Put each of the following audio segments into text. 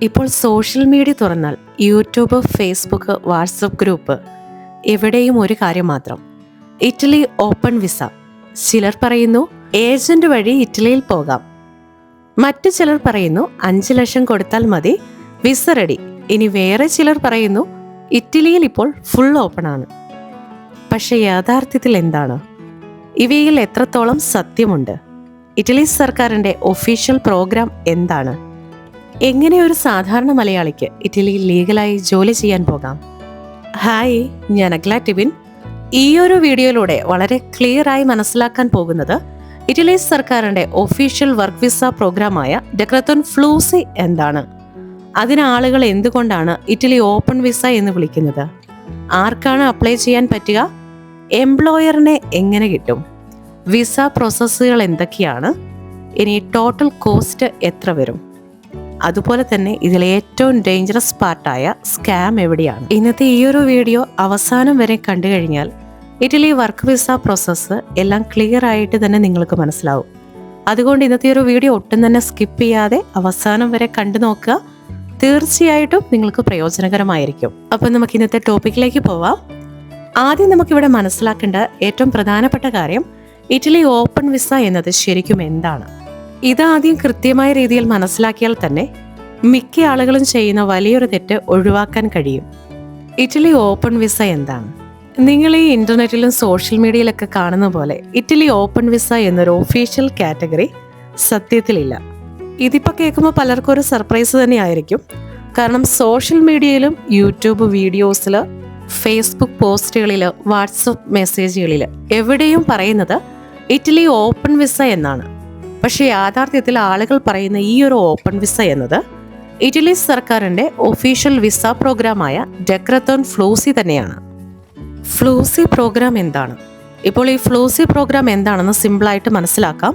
ഇപ്പോൾ social media തുറന്നാൽ YouTube, Facebook, WhatsApp group എവിടെയും ഒരു കാര്യം മാത്രം: ഇറ്റലി ഓപ്പൺ വിസ. ചിലർ പറയുന്നു ഏജന്റ് വഴി ഇറ്റലിയിൽ പോകാം. മറ്റു ചിലർ പറയുന്നു 5 ലക്ഷം കൊടുത്താൽ മതി, വിസ റെഡി. ഇനി വേറെ ചിലർ പറയുന്നു ഇറ്റലിയിൽ ഇപ്പോൾ ഫുൾ ഓപ്പൺ ആണ്. പക്ഷെ യഥാർത്ഥത്തിൽ എന്താണ്? ഇവയിൽ എത്രത്തോളം സത്യമുണ്ട്? ഇറ്റലി സർക്കാരിന്റെ ഒഫീഷ്യൽ പ്രോഗ്രാം എന്താണ്? എങ്ങനെ ഒരു സാധാരണ മലയാളിക്ക് ഇറ്റലിയിൽ ലീഗലായി ജോലി ചെയ്യാൻ പോകാം? ഹായ്, ഞാൻ അഗ്ല ടിബിൻ. ഈ ഒരു വീഡിയോയിലൂടെ വളരെ ക്ലിയർ ആയി മനസ്സിലാക്കാൻ പോകുന്നത് ഇറ്റലി സർക്കാരിന്റെ ഒഫീഷ്യൽ വർക്ക് വിസ പ്രോഗ്രാമായ ഡെക്രത്തോൺ ഫ്ലൂസി എന്താണ്, അതിന് ആളുകൾ എന്തുകൊണ്ടാണ് ഇറ്റലി ഓപ്പൺ വിസ എന്ന് വിളിക്കുന്നത്, ആർക്കാണ് അപ്ലൈ ചെയ്യാൻ പറ്റുക, എംപ്ലോയറിനെ എങ്ങനെ കിട്ടും, വിസ പ്രോസസ്സുകൾ എന്തൊക്കെയാണ്, ഇനി ടോട്ടൽ കോസ്റ്റ് എത്ര വരും, അതുപോലെ തന്നെ ഇതിലെ ഏറ്റവും ഡേഞ്ചറസ് പാർട്ടായ സ്കാം എവിടെയാണ്. ഇന്നത്തെ ഈ ഒരു വീഡിയോ അവസാനം വരെ കണ്ടു കഴിഞ്ഞാൽ ഇറ്റലി വർക്ക് വിസ പ്രോസസ്സ് എല്ലാം ക്ലിയർ ആയിട്ട് തന്നെ നിങ്ങൾക്ക് മനസ്സിലാവും. അതുകൊണ്ട് ഇന്നത്തെ ഒരു വീഡിയോ ഒട്ടും തന്നെ സ്കിപ്പ് ചെയ്യാതെ അവസാനം വരെ കണ്ടു നോക്കുക. തീർച്ചയായിട്ടും നിങ്ങൾക്ക് പ്രയോജനകരമായിരിക്കും. അപ്പം നമുക്ക് ഇന്നത്തെ ടോപ്പിക്കിലേക്ക് പോവാം. ആദ്യം നമുക്കിവിടെ മനസ്സിലാക്കേണ്ട ഏറ്റവും പ്രധാനപ്പെട്ട കാര്യം ഇറ്റലി ഓപ്പൺ വിസ എന്നത് ശരിക്കും എന്താണ്. ഇതാദ്യം കൃത്യമായ രീതിയിൽ മനസ്സിലാക്കിയാൽ തന്നെ മിക്ക ആളുകളും ചെയ്യുന്ന വലിയൊരു തെറ്റ് ഒഴിവാക്കാൻ കഴിയും. ഇറ്റലി ഓപ്പൺ വിസ എന്താണ്? നിങ്ങൾ ഈ ഇന്റർനെറ്റിലും സോഷ്യൽ മീഡിയയിലൊക്കെ കാണുന്ന പോലെ ഇറ്റലി ഓപ്പൺ വിസ എന്നൊരു ഒഫീഷ്യൽ കാറ്റഗറി സത്യത്തിലില്ല. ഇതിപ്പോൾ കേൾക്കുമ്പോൾ പലർക്കും ഒരു സർപ്രൈസ് തന്നെ ആയിരിക്കും. കാരണം സോഷ്യൽ മീഡിയയിലും യൂട്യൂബ് വീഡിയോസിൽ, ഫേസ്ബുക്ക് പോസ്റ്റുകളിൽ, വാട്സപ്പ് മെസ്സേജുകളിൽ എവിടെയും പറയുന്നത് ഇറ്റലി ഓപ്പൺ വിസ എന്നാണ്. പക്ഷേ യാഥാർത്ഥ്യത്തിൽ ആളുകൾ പറയുന്ന ഈ ഒരു ഓപ്പൺ വിസ എന്നത് ഇറ്റലി സർക്കാരിന്റെ ഒഫീഷ്യൽ വിസ പ്രോഗ്രാമായ ഡെക്രത്തോൺ ഫ്ലൂസി തന്നെയാണ്. ഫ്ലൂസി പ്രോഗ്രാം എന്താണ്? ഇപ്പോൾ ഈ ഫ്ലൂസി പ്രോഗ്രാം എന്താണെന്ന് സിമ്പിളായിട്ട് മനസ്സിലാക്കാം.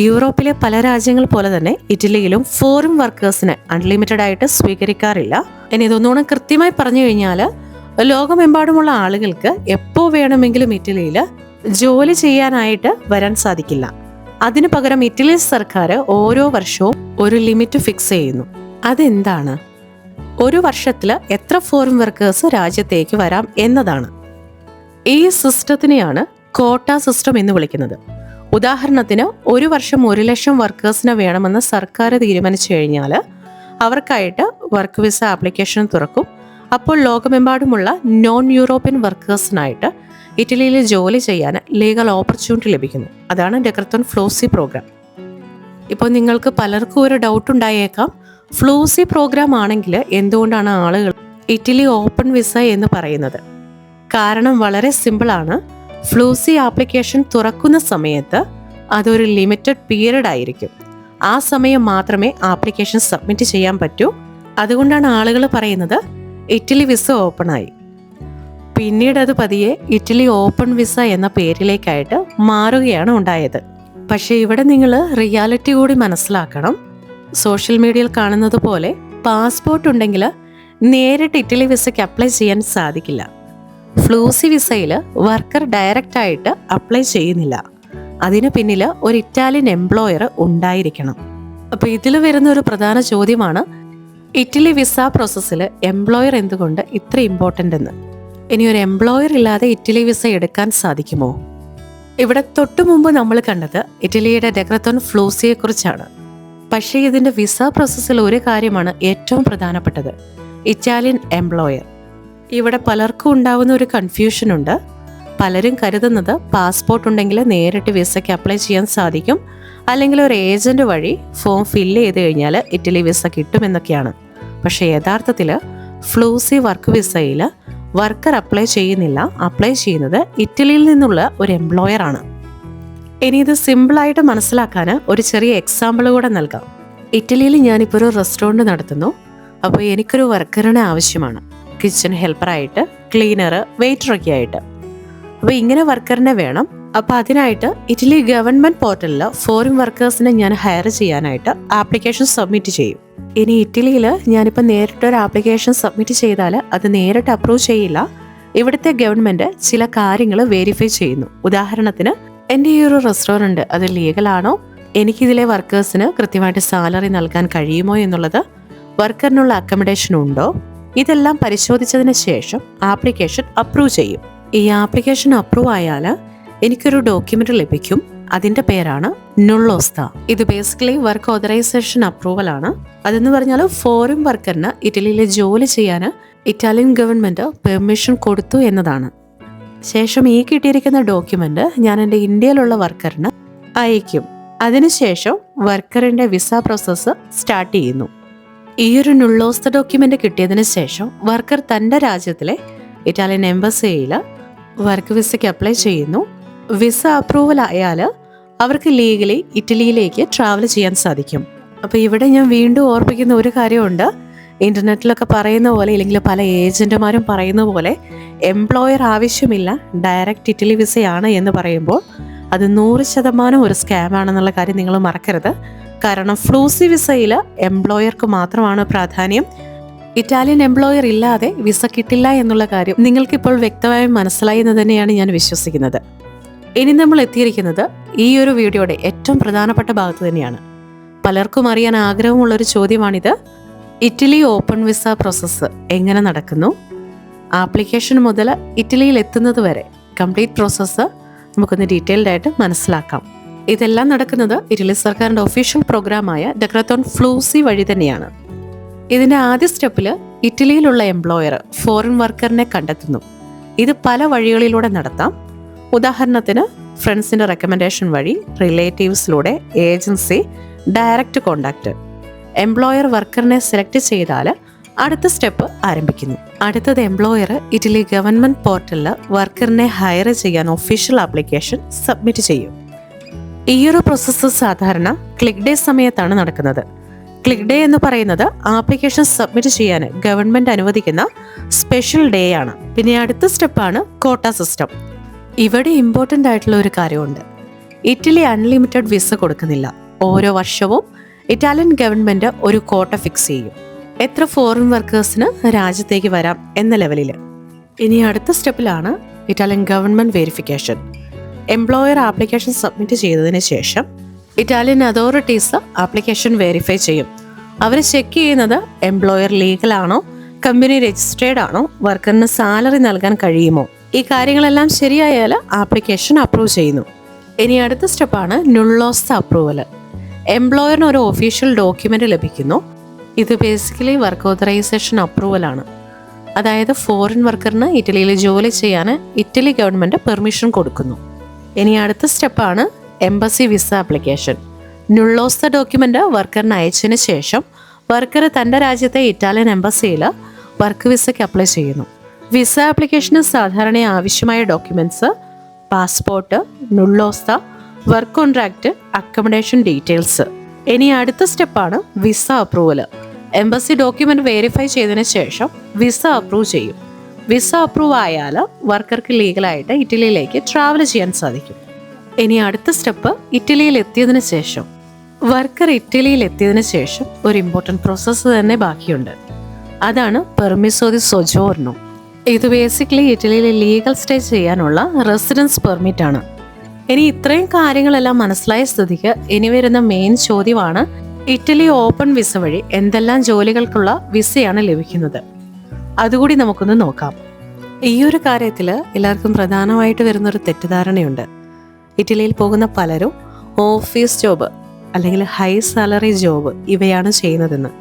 യൂറോപ്പിലെ പല രാജ്യങ്ങൾ പോലെ തന്നെ ഇറ്റലിയിലും ഫോറിൻ വർക്കേഴ്സിന് അൺലിമിറ്റഡ് ആയിട്ട് സ്വീകരിക്കാറില്ല. ഇനി ഇതൊന്നുകൂടെ കൃത്യമായി പറഞ്ഞു കഴിഞ്ഞാൽ ലോകമെമ്പാടുമുള്ള ആളുകൾക്ക് എപ്പോൾ വേണമെങ്കിലും ഇറ്റലിയിൽ ജോലി ചെയ്യാനായിട്ട് വരാൻ സാധിക്കില്ല. അതിനു പകരം ഇറ്റലി സർക്കാർ ഓരോ വർഷവും ഒരു ലിമിറ്റ് ഫിക്സ് ചെയ്യുന്നു. അതെന്താണ്? ഒരു വർഷത്തിൽ എത്ര ഫോറിൻ വർക്കേഴ്സ് രാജ്യത്തേക്ക് വരാം എന്നതാണ്. ഈ സിസ്റ്റത്തിനെയാണ് കോട്ട സിസ്റ്റം എന്ന് വിളിക്കുന്നത്. ഉദാഹരണത്തിന് ഒരു വർഷം 1 ലക്ഷം വർക്കേഴ്സിന് വേണമെന്ന് സർക്കാർ തീരുമാനിച്ചു കഴിഞ്ഞാൽ അവർക്കായിട്ട് വർക്ക് വിസ ആപ്ലിക്കേഷൻ തുറക്കും. അപ്പോൾ ലോകമെമ്പാടുമുള്ള നോൺ യൂറോപ്യൻ വർക്കേഴ്സിനായിട്ട് ഇറ്റലിയിൽ ജോലി ചെയ്യാൻ ലീഗൽ ഓപ്പർച്യൂണിറ്റി ലഭിക്കുന്നു. അതാണ് ഡെക്രത്തോൺ ഫ്ലൂസി പ്രോഗ്രാം. ഇപ്പോൾ നിങ്ങൾക്ക് പലർക്കും ഒരു ഡൗട്ട് ഉണ്ടായേക്കാം, ഫ്ലൂസി പ്രോഗ്രാം ആണെങ്കിൽ എന്തുകൊണ്ടാണ് ആളുകൾ ഇറ്റലി ഓപ്പൺ വിസ എന്ന് പറയുന്നത്? കാരണം വളരെ സിമ്പിളാണ്. ഫ്ലൂസി ആപ്ലിക്കേഷൻ തുറക്കുന്ന സമയത്ത് അതൊരു ലിമിറ്റഡ് പീരീഡ് ആയിരിക്കും. ആ സമയം മാത്രമേ ആപ്ലിക്കേഷൻ സബ്മിറ്റ് ചെയ്യാൻ പറ്റൂ. അതുകൊണ്ടാണ് ആളുകൾ പറയുന്നത് ഇറ്റലി വിസ ഓപ്പൺ ആയി. പിന്നീട് അത് പതിയെ ഇറ്റലി ഓപ്പൺ വിസ എന്ന പേരിലേക്കായിട്ട് മാറുകയാണ് ഉണ്ടായത്. പക്ഷേ ഇവിടെ നിങ്ങൾ റിയാലിറ്റി കൂടി മനസ്സിലാക്കണം. സോഷ്യൽ മീഡിയയിൽ കാണുന്നത് പോലെ പാസ്പോർട്ട് ഉണ്ടെങ്കിൽ നേരിട്ട് ഇറ്റലി വിസയ്ക്ക് അപ്ലൈ ചെയ്യാൻ സാധിക്കില്ല. ഫ്ലൂസി വിസയിൽ വർക്കർ ഡയറക്റ്റ് ആയിട്ട് അപ്ലൈ ചെയ്യുന്നില്ല. അതിന് പിന്നിൽ ഒരു ഇറ്റാലിയൻ എംപ്ലോയർ ഉണ്ടായിരിക്കണം. അപ്പോൾ ഇതിൽ വരുന്ന ഒരു പ്രധാന ചോദ്യമാണ് ഇറ്റലി വിസ പ്രോസസ്സിൽ എംപ്ലോയർ എന്തുകൊണ്ട് ഇത്ര ഇമ്പോർട്ടൻ്റ് എന്ന്. ഇനി ഒരു എംപ്ലോയർ ഇല്ലാതെ ഇറ്റലി വിസ എടുക്കാൻ സാധിക്കുമോ? ഇവിടെ തൊട്ടു മുമ്പ് നമ്മൾ കണ്ടത് ഇറ്റലിയുടെ ഡെക്രത്തോൺ ഫ്ലൂസിയെ കുറിച്ചാണ്. പക്ഷേ ഇതിൻ്റെ വിസ പ്രോസസ്സിൽ ഒരു കാര്യമാണ് ഏറ്റവും പ്രധാനപ്പെട്ടത്: ഇറ്റാലിയൻ എംപ്ലോയർ. ഇവിടെ പലർക്കും ഉണ്ടാവുന്ന ഒരു കൺഫ്യൂഷൻ ഉണ്ട്. പലരും കരുതുന്നത് പാസ്പോർട്ട് ഉണ്ടെങ്കിൽ നേരിട്ട് വിസയ്ക്ക് അപ്ലൈ ചെയ്യാൻ സാധിക്കും, അല്ലെങ്കിൽ ഒരു ഏജന്റ് വഴി ഫോം ഫില്ല് ചെയ്ത് കഴിഞ്ഞാൽ ഇറ്റലി വിസ കിട്ടുമെന്നൊക്കെയാണ്. പക്ഷേ യഥാർത്ഥത്തിൽ ഫ്ലൂസി വർക്ക് വിസയിൽ വർക്കർ അപ്ലൈ ചെയ്യുന്നില്ല. അപ്ലൈ ചെയ്യുന്നത് ഇറ്റലിയിൽ നിന്നുള്ള ഒരു എംപ്ലോയർ ആണ്. ഇനി ഇത് സിമ്പിളായിട്ട് മനസ്സിലാക്കാൻ ഒരു ചെറിയ എക്സാമ്പിൾ കൂടെ നൽകാം. ഇറ്റലിയിൽ ഞാനിപ്പോൾ ഒരു റെസ്റ്റോറൻറ്റ് നടത്തുന്നു. അപ്പോൾ എനിക്കൊരു വർക്കറിനെ ആവശ്യമാണ്, കിച്ചൺ ഹെൽപ്പറായിട്ട്, ക്ലീനർ, വെയിറ്ററൊക്കെ ആയിട്ട്. അപ്പോൾ ഇങ്ങനെ വർക്കറിനെ വേണം. അപ്പോൾ അതിനായിട്ട് ഇറ്റലി ഗവൺമെൻറ് പോർട്ടലിൽ ഫോറിൻ വർക്കേഴ്സിനെ ഞാൻ ഹയർ ചെയ്യാനായിട്ട് ആപ്ലിക്കേഷൻ സബ്മിറ്റ് ചെയ്യും. ഇനി ഇറ്റലിയിൽ ഞാനിപ്പോൾ നേരിട്ടൊരു ആപ്ലിക്കേഷൻ സബ്മിറ്റ് ചെയ്താൽ അത് നേരിട്ട് അപ്രൂവ് ചെയ്യില്ല. ഇവിടുത്തെ ഗവൺമെൻറ് ചില കാര്യങ്ങൾ വെരിഫൈ ചെയ്യുന്നു. ഉദാഹരണത്തിന്, എൻ്റെ ഈ ഒരു റെസ്റ്റോറൻറ്റ് അത് ലീഗലാണോ, എനിക്കിതിലെ വർക്കേഴ്സിന് കൃത്യമായിട്ട് സാലറി നൽകാൻ കഴിയുമോ എന്നുള്ളത് വർക്കറിനുള്ള അക്കോമഡേഷൻ ഉണ്ടോ, ഇതെല്ലാം പരിശോധിച്ചതിന് ശേഷം ആപ്ലിക്കേഷൻ അപ്രൂവ് ചെയ്യും. ഈ ആപ്ലിക്കേഷൻ അപ്രൂവ് ആയാൽ എനിക്കൊരു ഡോക്യുമെന്റ് ലഭിക്കും. അതിന്റെ പേരാണ് നുള്ളോസ്ത. ഇത് ബേസിക്കലി വർക്ക് ഓതറൈസേഷൻ അപ്രൂവൽ ആണ്. അതെന്ന് പറഞ്ഞാൽ ഫോറിൻ വർക്കറിന് ഇറ്റലിയിൽ ജോലി ചെയ്യാൻ ഇറ്റാലിയൻ ഗവൺമെന്റ് പെർമിഷൻ കൊടുത്തു എന്നതാണ്. ശേഷം ഈ കിട്ടിയിരിക്കുന്ന ഡോക്യുമെന്റ് ഞാൻ എൻ്റെ ഇന്ത്യയിലുള്ള വർക്കറിന് അയക്കും. അതിനുശേഷം വർക്കറിന്റെ വിസ പ്രോസസ്സ് സ്റ്റാർട്ട് ചെയ്യുന്നു. ഈ ഒരു നുള്ളോസ്ത ഡോക്യുമെന്റ് കിട്ടിയതിന് ശേഷം വർക്കർ തൻ്റെ രാജ്യത്തിലെ ഇറ്റാലിയൻ എംബസിയിൽ വർക്ക് വിസയ്ക്ക് അപ്ലൈ ചെയ്യുന്നു. വിസ അപ്രൂവൽ ആയാൽ അവർക്ക് ലീഗലി ഇറ്റലിയിലേക്ക് ട്രാവൽ ചെയ്യാൻ സാധിക്കും. അപ്പോൾ ഇവിടെ ഞാൻ വീണ്ടും ഓർപ്പിക്കുന്ന ഒരു കാര്യമുണ്ട്. ഇന്റർനെറ്റിലൊക്കെ പറയുന്ന പോലെ, ഇല്ലെങ്കിൽ പല ഏജന്റുമാരും പറയുന്ന പോലെ എംപ്ലോയർ ആവശ്യമില്ല, ഡയറക്റ്റ് ഇറ്റലി വിസയാണ് എന്ന് പറയുമ്പോൾ അത് 100% ഒരു സ്കാം ആണെന്നുള്ള കാര്യം നിങ്ങൾ മറക്കരുത്. കാരണം ഫ്ലൂസി വിസയിൽ എംപ്ലോയർക്ക് മാത്രമാണ് പ്രാധാന്യം. ഇറ്റാലിയൻ എംപ്ലോയർ ഇല്ലാതെ വിസ കിട്ടില്ല എന്നുള്ള കാര്യം നിങ്ങൾക്കിപ്പോൾ വ്യക്തമായും മനസ്സിലായി എന്ന് തന്നെയാണ് ഞാൻ വിശ്വസിക്കുന്നത്. ഇനി നമ്മൾ എത്തിയിരിക്കുന്നത് ഈ ഒരു വീഡിയോയുടെ ഏറ്റവും പ്രധാനപ്പെട്ട ഭാഗത്ത് തന്നെയാണ്. പലർക്കും അറിയാൻ ആഗ്രഹമുള്ളൊരു ചോദ്യമാണിത്. ഇറ്റലി ഓപ്പൺ വിസ പ്രോസസ്സ് എങ്ങനെ നടക്കുന്നു, ആപ്ലിക്കേഷൻ മുതൽ ഇറ്റലിയിൽ എത്തുന്നത് വരെ കംപ്ലീറ്റ് പ്രോസസ്സ് നമുക്കൊന്ന് ഡീറ്റെയിൽഡ് ആയിട്ട് മനസ്സിലാക്കാം. ഇതെല്ലാം നടക്കുന്നത് ഇറ്റലി സർക്കാരിൻ്റെ ഒഫീഷ്യൽ പ്രോഗ്രാമായ ഡെക്രത്തോൺ ഫ്ലൂസി വഴി തന്നെയാണ്. ഇതിൻ്റെ ആദ്യ സ്റ്റെപ്പിൽ ഇറ്റലിയിലുള്ള എംപ്ലോയർ ഫോറിൻ വർക്കറിനെ കണ്ടെത്തുന്നു. ഇത് പല വഴികളിലൂടെ നടത്താം. ഉദാഹരണത്തിന് ഫ്രണ്ട്സിൻ്റെ റെക്കമെൻഡേഷൻ വഴി, റിലേറ്റീവ്സിലൂടെ, ഏജൻസി, ഡയറക്റ്റ് കോണ്ടാക്ട്. എംപ്ലോയർ വർക്കറിനെ സെലക്ട് ചെയ്താൽ അടുത്ത സ്റ്റെപ്പ് ആരംഭിക്കുന്നു. അടുത്തത് എംപ്ലോയർ ഇറ്റലി ഗവൺമെന്റ് പോർട്ടലിൽ വർക്കറിനെ ഹയർ ചെയ്യാൻ ഒഫീഷ്യൽ ആപ്ലിക്കേഷൻ സബ്മിറ്റ് ചെയ്യും. ഈ ഒരു പ്രോസസ്സ് സാധാരണ ക്ലിക്ക് ഡേ സമയത്താണ് നടക്കുന്നത്. ക്ലിക്ക് ഡേ എന്ന് പറയുന്നത് ആപ്ലിക്കേഷൻ സബ്മിറ്റ് ചെയ്യാൻ ഗവൺമെന്റ് അനുവദിക്കുന്ന സ്പെഷ്യൽ ഡേ ആണ്. പിന്നെ അടുത്ത സ്റ്റെപ്പാണ് കോട്ട സിസ്റ്റം. ഇവിടെ ഇമ്പോർട്ടൻ്റ് ആയിട്ടുള്ള ഒരു കാര്യമുണ്ട്. ഇറ്റലി അൺലിമിറ്റഡ് വിസ കൊടുക്കുന്നില്ല. ഓരോ വർഷവും ഇറ്റാലിയൻ ഗവൺമെന്റ് ഒരു കോട്ട ഫിക്സ് ചെയ്യും. എത്ര ഫോറിൻ വർക്കേഴ്സിന് രാജ്യത്തേക്ക് വരാം എന്ന ലെവലിൽ. ഇനി അടുത്ത സ്റ്റെപ്പിലാണ് Italian government verification. Employer application submit ചെയ്തതിന് ശേഷം ഇറ്റാലിയൻ അതോറിറ്റീസ് ആപ്ലിക്കേഷൻ വെരിഫൈ ചെയ്യും. അവർ ചെക്ക് ചെയ്യുന്നത് എംപ്ലോയർ ലീഗൽ ആണോ, കമ്പനി രജിസ്ട്രേഡ് ആണോ, വർക്കറിന് സാലറി നൽകാൻ കഴിയുമോ. ഈ കാര്യങ്ങളെല്ലാം ശരിയായാൽ ആപ്ലിക്കേഷൻ അപ്രൂവ് ചെയ്യുന്നു. ഇനി അടുത്ത സ്റ്റെപ്പാണ് നുള്ളോസ്ത അപ്രൂവൽ. എംപ്ലോയറിന് ഒരു ഒഫീഷ്യൽ ഡോക്യുമെന്റ് ലഭിക്കുന്നു. ഇത് ബേസിക്കലി വർക്ക് ഓതറൈസേഷൻ അപ്രൂവൽ ആണ്. അതായത് ഫോറിൻ വർക്കറിന് ഇറ്റലിയിൽ ജോലി ചെയ്യാൻ ഇറ്റലി ഗവൺമെന്റ് പെർമിഷൻ കൊടുക്കുന്നു. ഇനി അടുത്ത സ്റ്റെപ്പാണ് എംബസി വിസ ആപ്ലിക്കേഷൻ. നുള്ളോസ്ത ഡോക്യുമെന്റ് വർക്കറിന് അയച്ചതിന് ശേഷം വർക്കർ തൻ്റെ രാജ്യത്തെ ഇറ്റാലിയൻ എംബസിയിൽ വർക്ക് വിസയ്ക്ക് അപ്ലൈ ചെയ്യുന്നു. വിസ ആപ്ലിക്കേഷന് സാധാരണ ആവശ്യമായ ഡോക്യുമെന്റ്സ് പാസ്പോർട്ട്, നുള്ളോസ്ത, വർക്ക് കോൺട്രാക്ട്, അക്കോമഡേഷൻ ഡീറ്റെയിൽസ്. ഇനി അടുത്ത സ്റ്റെപ്പാണ് visa approval. Embassy document verify ചെയ്തതിന് ശേഷം വിസ അപ്രൂവ് ചെയ്യും. വിസ അപ്രൂവ് ആയാൽ വർക്കർക്ക് ലീഗലായിട്ട് ഇറ്റലിയിലേക്ക് ട്രാവൽ ചെയ്യാൻ സാധിക്കും. ഇനി അടുത്ത സ്റ്റെപ്പ് ഇറ്റലിയിൽ എത്തിയതിനു ശേഷം, വർക്കർ ഇറ്റലിയിൽ എത്തിയതിനു ശേഷം ഒരു ഇമ്പോർട്ടൻറ്റ് പ്രോസസ്സ് തന്നെ ബാക്കിയുണ്ട്. അതാണ് പെർമിസോ ദി സൊജോർനോ. ഇത് ബേസിക്കലി ഇറ്റലിയിൽ ലീഗൽ സ്റ്റേ ചെയ്യാനുള്ള റെസിഡൻസ് പെർമിറ്റ് ആണ്. ഇനി ഇത്രയും കാര്യങ്ങളെല്ലാം മനസ്സിലായ സ്ഥിതിക്ക് ഇനി വരുന്ന മെയിൻ ചോദ്യമാണ്, ഇറ്റലി ഓപ്പൺ വിസ വഴി എന്തെല്ലാം ജോലികൾക്കുള്ള വിസയാണ് ലഭിക്കുന്നത്. അതുകൂടി നമുക്കൊന്ന് നോക്കാം. ഈ ഒരു കാര്യത്തിൽ എല്ലാവർക്കും പ്രധാനമായിട്ട് വരുന്നൊരു തെറ്റിദ്ധാരണയുണ്ട്. ഇറ്റലിയിൽ പോകുന്ന പലരും ഓഫീസ് ജോബ് അല്ലെങ്കിൽ ഹൈ സാലറി ജോബ് ഇവയാണ് ചെയ്യുന്നതെന്ന്.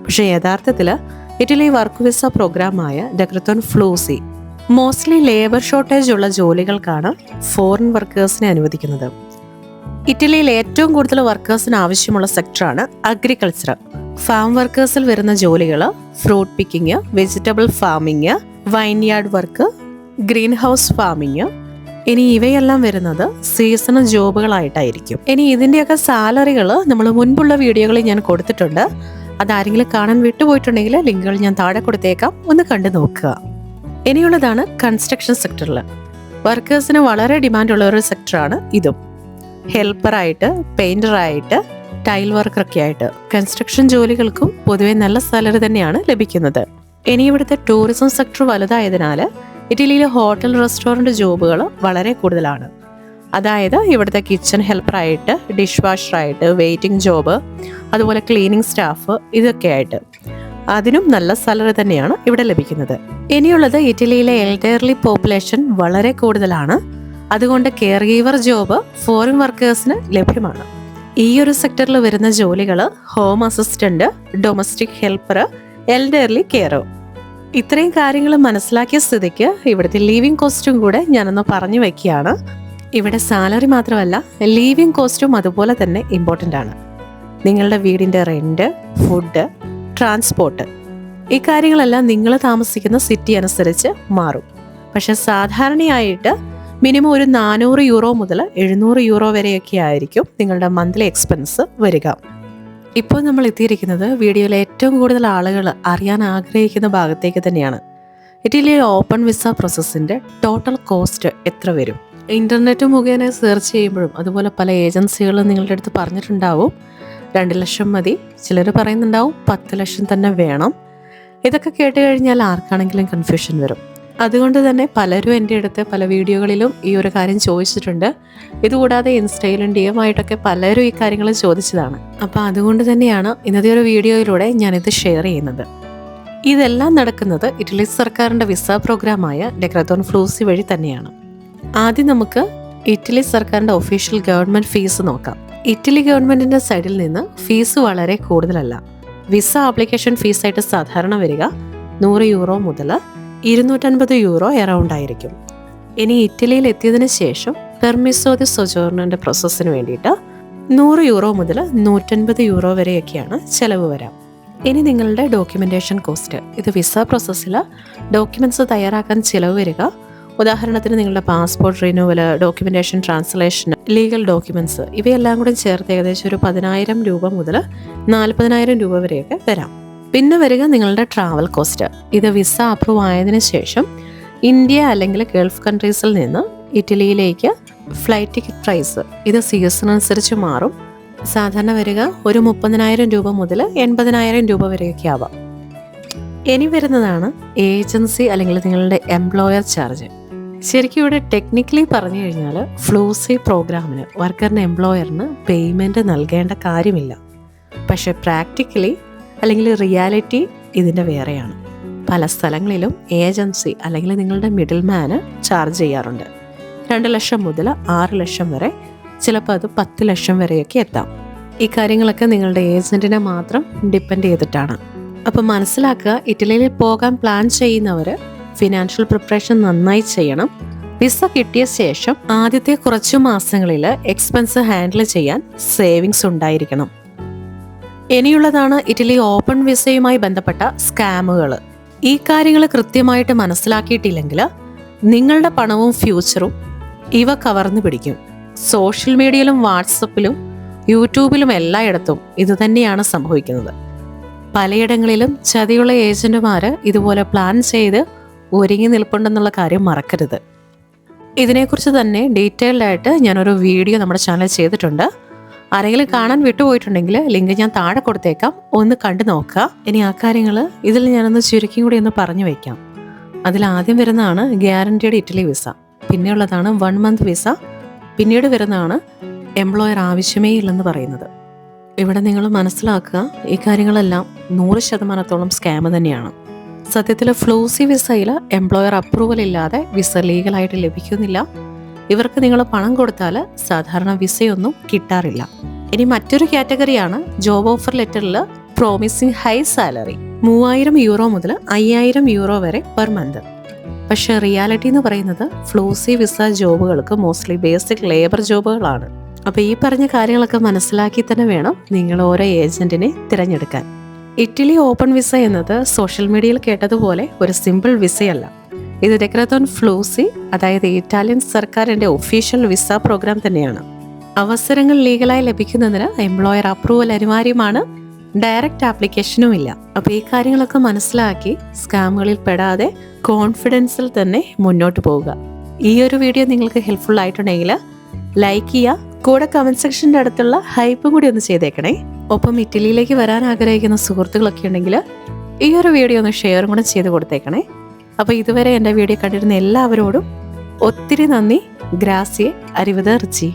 പക്ഷേ യഥാർത്ഥത്തിൽ ഇറ്റലി വർക്ക് വിസ പ്രോഗ്രാമായ ഡെക്രത്തോൺ ഫ്ലൂസി മോസ്റ്റ്ലി ലേബർ ഷോർട്ടേജ് ഉള്ള ജോലികൾക്കാണ് ഫോറിൻ വർക്കേഴ്സിനെ അനുവദിക്കുന്നത്. ഇറ്റലിയിൽ ഏറ്റവും കൂടുതൽ വർക്കേഴ്സിന് ആവശ്യമുള്ള സെക്ടറാണ് അഗ്രികൾച്ചർ. ഫാം വർക്കേഴ്സിൽ വരുന്ന ജോലികൾ fruit picking, vegetable farming, vineyard work, green house farming. ഇനി ഇവയെല്ലാം വരുന്നത് സീസണൽ ജോബുകളായിട്ടായിരിക്കും. ഇനി ഇതിൻ്റെയൊക്കെ സാലറികൾ നമ്മൾ മുൻപുള്ള വീഡിയോകളിൽ ഞാൻ കൊടുത്തിട്ടുണ്ട്. അതാരെങ്കിലും കാണാൻ വിട്ടുപോയിട്ടുണ്ടെങ്കിൽ ലിങ്കുകൾ ഞാൻ താഴെ കൊടുത്തേക്കാം, ഒന്ന് കണ്ടു നോക്കുക. ഇനിയുള്ളതാണ് കൺസ്ട്രക്ഷൻ സെക്ടറിൽ. വർക്കേഴ്സിന് വളരെ ഡിമാൻഡുള്ള ഒരു സെക്ടറാണ് ഇതും. ഹെൽപ്പറായിട്ട്, പെയിന്ററായിട്ട്, ടൈൽ വർക്കറൊക്കെ ആയിട്ട് കൺസ്ട്രക്ഷൻ ജോലികൾക്കും പൊതുവെ നല്ല സാലറി തന്നെയാണ് ലഭിക്കുന്നത്. ഇനി ഇവിടുത്തെ ടൂറിസം സെക്ടർ വലുതായതിനാൽ ഇറ്റലിയിലെ ഹോട്ടൽ, റെസ്റ്റോറൻറ്റ് ജോബുകൾ വളരെ കൂടുതലാണ്. അതായത് ഇവിടുത്തെ കിച്ചൺ ഹെൽപ്പറായിട്ട്, ഡിഷ് വാഷറായിട്ട്, വെയിറ്റിംഗ് ജോബ്, അതുപോലെ ക്ലീനിങ് സ്റ്റാഫ്, ഇതൊക്കെ ആയിട്ട്. അതിനും നല്ല സാലറി തന്നെയാണ് ഇവിടെ ലഭിക്കുന്നത്. ഇനിയുള്ളത് ഇറ്റലിയിലെ എൽഡർലി പോപ്പുലേഷൻ വളരെ കൂടുതലാണ്. അതുകൊണ്ട് കെയർ ഗീവർ ജോബ് ഫോറിൻ വർക്കേഴ്സിന് ലഭ്യമാണ്. ഈ ഒരു സെക്ടറിൽ വരുന്ന ജോലികൾ home assistant, domestic helper, elderly കെയറോ. ഇത്രയും കാര്യങ്ങൾ മനസ്സിലാക്കിയ സ്ഥിതിക്ക് ഇവിടുത്തെ ലീവിംഗ് കോസ്റ്റും കൂടെ ഞാനൊന്ന് പറഞ്ഞു വയ്ക്കുകയാണ്. ഇവിടെ സാലറി മാത്രമല്ല, ലീവിംഗ് കോസ്റ്റും അതുപോലെ തന്നെ ഇമ്പോർട്ടൻ്റ് ആണ്. നിങ്ങളുടെ വീടിൻ്റെ റെൻറ്റ്, ഫുഡ്, ട്രാൻസ്പോർട്ട്, ഈ കാര്യങ്ങളെല്ലാം നിങ്ങൾ താമസിക്കുന്ന സിറ്റി അനുസരിച്ച് മാറും. പക്ഷെ സാധാരണയായിട്ട് മിനിമം ഒരു 400 യൂറോ മുതൽ 700 യൂറോ വരെയൊക്കെ ആയിരിക്കും നിങ്ങളുടെ മന്ത്ലി എക്സ്പെൻസ് വരിക. ഇപ്പോൾ നമ്മൾ എത്തിയിരിക്കുന്നത് വീഡിയോയിലെ ഏറ്റവും കൂടുതൽ ആളുകൾ അറിയാൻ ആഗ്രഹിക്കുന്ന ഭാഗത്തേക്ക് തന്നെയാണ്. ഇറ്റലിയിലെ ഓപ്പൺ വിസ പ്രോസസ്സിൻ്റെ ടോട്ടൽ കോസ്റ്റ് എത്ര വരും? ഇൻ്റർനെറ്റ് മുഖേന സെർച്ച് ചെയ്യുമ്പോഴും അതുപോലെ പല ഏജൻസികളും നിങ്ങളുടെ അടുത്ത് പറഞ്ഞിട്ടുണ്ടാവും 2 ലക്ഷം മതി, ചിലർ പറയുന്നുണ്ടാവും 10 ലക്ഷം തന്നെ വേണം. ഇതൊക്കെ കേട്ട് കഴിഞ്ഞാൽ ആർക്കാണെങ്കിലും കൺഫ്യൂഷൻ വരും. അതുകൊണ്ട് തന്നെ പലരും എൻ്റെ അടുത്ത് പല വീഡിയോകളിലും ഈ ഒരു കാര്യം ചോദിച്ചിട്ടുണ്ട്. ഇതുകൂടാതെ ഇൻസ്റ്റയിലും DM-ആയിട്ടൊക്കെ പലരും ഈ കാര്യങ്ങൾ ചോദിച്ചതാണ്. അപ്പോൾ അതുകൊണ്ട് തന്നെയാണ് ഇന്നത്തെ ഒരു വീഡിയോയിലൂടെ ഞാനിത് ഷെയർ ചെയ്യുന്നത്. ഇതെല്ലാം നടക്കുന്നത് ഇറ്റലി സർക്കാരിൻ്റെ വിസ പ്രോഗ്രാമായ ഡെക്രത്തോൺ ഫ്ലൂസി വഴി തന്നെയാണ്. ആദ്യം നമുക്ക് ഇറ്റലി സർക്കാരിൻ്റെ ഒഫീഷ്യൽ ഗവൺമെൻറ് ഫീസ് നോക്കാം. ഇറ്റലി ഗവൺമെൻറ്റിൻ്റെ സൈഡിൽ നിന്ന് ഫീസ് വളരെ കൂടുതലല്ല. വിസ ആപ്ലിക്കേഷൻ ഫീസായിട്ട് സാധാരണ വരിക 100 യൂറോ മുതൽ 250 യൂറോ എറൗണ്ട് ആയിരിക്കും. ഇനി ഇറ്റലിയിൽ എത്തിയതിനു ശേഷം പെർമിസോ ദി സൊജോർണോൻ്റെ പ്രോസസ്സിന് വേണ്ടിയിട്ട് 100 യൂറോ മുതൽ 150 യൂറോ വരെയൊക്കെയാണ് ചിലവ് വരാം. ഇനി നിങ്ങളുടെ ഡോക്യുമെൻറ്റേഷൻ കോസ്റ്റ്. ഇത് വിസ പ്രോസസ്സിൽ ഡോക്യുമെൻറ്റ്സ് തയ്യാറാക്കാൻ ചിലവ് വരിക. ഉദാഹരണത്തിന് നിങ്ങളുടെ passport renewal, documentation translation, legal documents, ഇവയെല്ലാം കൂടി ചേർത്ത് ഏകദേശം ഒരു 10,000 രൂപ മുതൽ 40,000 രൂപ വരെയൊക്കെ വരാം. പിന്നെ വരിക നിങ്ങളുടെ ട്രാവൽ കോസ്റ്റ്. ഇത് വിസ അപ്രൂവ് ആയതിനു ശേഷം ഇന്ത്യ അല്ലെങ്കിൽ ഗൾഫ് കൺട്രീസിൽ നിന്ന് ഇറ്റലിയിലേക്ക് ഫ്ലൈറ്റ് ടിക്കറ്റ് പ്രൈസ് ഇത് സീസണനുസരിച്ച് മാറും. സാധാരണ വരിക ഒരു 30,000 രൂപ മുതൽ 80,000 രൂപ വരെയൊക്കെ ആവാം. ഇനി വരുന്നതാണ് ഏജൻസി അല്ലെങ്കിൽ നിങ്ങളുടെ എംപ്ലോയർ ചാർജ്. ശരിക്കും ഇവിടെ ടെക്നിക്കലി പറഞ്ഞു കഴിഞ്ഞാൽ ഫ്ലൂസി പ്രോഗ്രാമിന് വർക്കറിന് എംപ്ലോയറിന് പേയ്മെൻറ്റ് നൽകേണ്ട കാര്യമില്ല. പക്ഷേ പ്രാക്ടിക്കലി അല്ലെങ്കിൽ റിയാലിറ്റി ഇതിൻ്റെ വേറെയാണ്. പല സ്ഥലങ്ങളിലും ഏജൻസി അല്ലെങ്കിൽ നിങ്ങളുടെ മിഡിൽ മാന് ചാർജ് ചെയ്യാറുണ്ട്. 2 ലക്ഷം മുതൽ 6 ലക്ഷം വരെ, ചിലപ്പോൾ അത് 10 ലക്ഷം വരെയൊക്കെ എത്താം. ഈ കാര്യങ്ങളൊക്കെ നിങ്ങളുടെ ഏജൻറ്റിനെ മാത്രം ഡിപ്പെൻഡ് ചെയ്തിട്ടാണ്. അപ്പോൾ മനസ്സിലാക്കുക, ഇറ്റലിയിൽ പോകാൻ പ്ലാൻ ചെയ്യുന്നവർ ഫിനാൻഷ്യൽ പ്രിപ്പറേഷൻ നന്നായി ചെയ്യണം. വിസ കിട്ടിയ ശേഷം ആദ്യത്തെ കുറച്ചു മാസങ്ങളിൽ എക്സ്പെൻസ് ഹാൻഡിൽ ചെയ്യാൻ സേവിങ്സ് ഉണ്ടായിരിക്കണം. ഇനിയുള്ളതാണ് ഇറ്റലി ഓപ്പൺ വിസയുമായി ബന്ധപ്പെട്ട സ്കാമുകൾ. ഈ കാര്യങ്ങൾ കൃത്യമായിട്ട് മനസ്സിലാക്കിയിട്ടില്ലെങ്കിൽ നിങ്ങളുടെ പണവും ഫ്യൂച്ചറും ഇവ കവർന്നു പിടിക്കും. സോഷ്യൽ മീഡിയയിലും വാട്സപ്പിലും യൂട്യൂബിലും എല്ലായിടത്തും ഇതുതന്നെയാണ് സംഭവിക്കുന്നത്. പലയിടങ്ങളിലും ചതിയുള്ള ഏജന്റുമാർ ഇതുപോലെ പ്ലാൻ ചെയ്ത് ഒരുങ്ങി നിൽപ്പുണ്ടെന്നുള്ള കാര്യം മറക്കരുത്. ഇതിനെക്കുറിച്ച് തന്നെ ഡീറ്റെയിൽഡ് ആയിട്ട് ഞാനൊരു വീഡിയോ നമ്മുടെ ചാനൽ ചെയ്തിട്ടുണ്ട്. ആരെങ്കിലും കാണാൻ വിട്ടുപോയിട്ടുണ്ടെങ്കിൽ ലിങ്ക് ഞാൻ താഴെ കൊടുത്തേക്കാം, ഒന്ന് കണ്ടു നോക്കുക. ഇനി ആ കാര്യങ്ങൾ ഇതിൽ ഞാനൊന്ന് ചുരുക്കി കൂടി ഒന്ന് പറഞ്ഞു വയ്ക്കാം. അതിലാദ്യം വരുന്നതാണ് ഗ്യാരണ്ടീഡ് ഇറ്റലി വിസ, പിന്നെയുള്ളതാണ് 1 മന്ത് വിസ, പിന്നീട് വരുന്നതാണ് എംപ്ലോയർ ആവശ്യമേ ഇല്ലെന്ന് പറയുന്നത്. ഇവിടെ നിങ്ങൾ മനസ്സിലാക്കുക, ഈ കാര്യങ്ങളെല്ലാം 100% സ്കാം തന്നെയാണ്. സത്യത്തിൽ ഫ്ലൂസി വിസയിൽ എംപ്ലോയർ അപ്രൂവൽ ഇല്ലാതെ വിസ ലീഗലായിട്ട് ലഭിക്കുന്നില്ല. ഇവർക്ക് നിങ്ങൾ പണം കൊടുത്താൽ സാധാരണ വിസയൊന്നും കിട്ടാറില്ല. ഇനി മറ്റൊരു കാറ്റഗറിയാണ് ജോബ് ഓഫർ ലെറ്ററിൽ പ്രോമിസിങ് ഹൈ സാലറി 3000 യൂറോ മുതൽ 5000 യൂറോ വരെ പെർ മന്ത്. പക്ഷേ റിയാലിറ്റി എന്ന് പറയുന്നത് ഫ്ലൂസി വിസ ജോബുകൾക്ക് മോസ്റ്റ്ലി ബേസിക് ലേബർ ജോബുകളാണ്. അപ്പോൾ ഈ പറഞ്ഞ കാര്യങ്ങളൊക്കെ മനസ്സിലാക്കി തന്നെ വേണം നിങ്ങൾ ഓരോ ഏജന്റിനെ തിരഞ്ഞെടുക്കാൻ. ഇറ്റലി ഓപ്പൺ വിസ എന്നത് സോഷ്യൽ മീഡിയയിൽ കേട്ടതുപോലെ ഒരു സിമ്പിൾ വിസയല്ല. ഇത് ഡെക്രത്തോൺ ഫ്ലൂസി, അതായത് ഇറ്റാലിയൻ സർക്കാരിൻ്റെ ഒഫീഷ്യൽ വിസ പ്രോഗ്രാം തന്നെയാണ്. അവസരങ്ങൾ ലീഗലായി ലഭിക്കുന്നതിന് എംപ്ലോയർ അപ്രൂവൽ അനിവാര്യമാണ്. ഡയറക്റ്റ് ആപ്ലിക്കേഷനും ഇല്ല. അപ്പോൾ ഈ കാര്യങ്ങളൊക്കെ മനസ്സിലാക്കി സ്കാമുകളിൽ പെടാതെ കോൺഫിഡൻസിൽ തന്നെ മുന്നോട്ട് പോവുക. ഈ ഒരു വീഡിയോ നിങ്ങൾക്ക് ഹെൽപ്ഫുൾ ആയിട്ടുണ്ടെങ്കിൽ ലൈക്ക് ചെയ്യുക, കൂടെ കമൻറ്റ് സെക്ഷൻ്റെ അടുത്തുള്ള ഹൈപ്പും കൂടി ഒന്ന് ചെയ്തേക്കണേ. ഒപ്പം ഇറ്റലിയിലേക്ക് വരാൻ ആഗ്രഹിക്കുന്ന സുഹൃത്തുക്കളൊക്കെ ഉണ്ടെങ്കിൽ ഈ ഒരു വീഡിയോ ഒന്ന് ഷെയറും കൂടെ ചെയ്ത് കൊടുത്തേക്കണേ. അപ്പോൾ ഇതുവരെ എൻ്റെ വീഡിയോ കണ്ടിരുന്ന എല്ലാവരോടും ഒത്തിരി നന്ദി. ഗ്രാസിയെ, അരിവദർജി.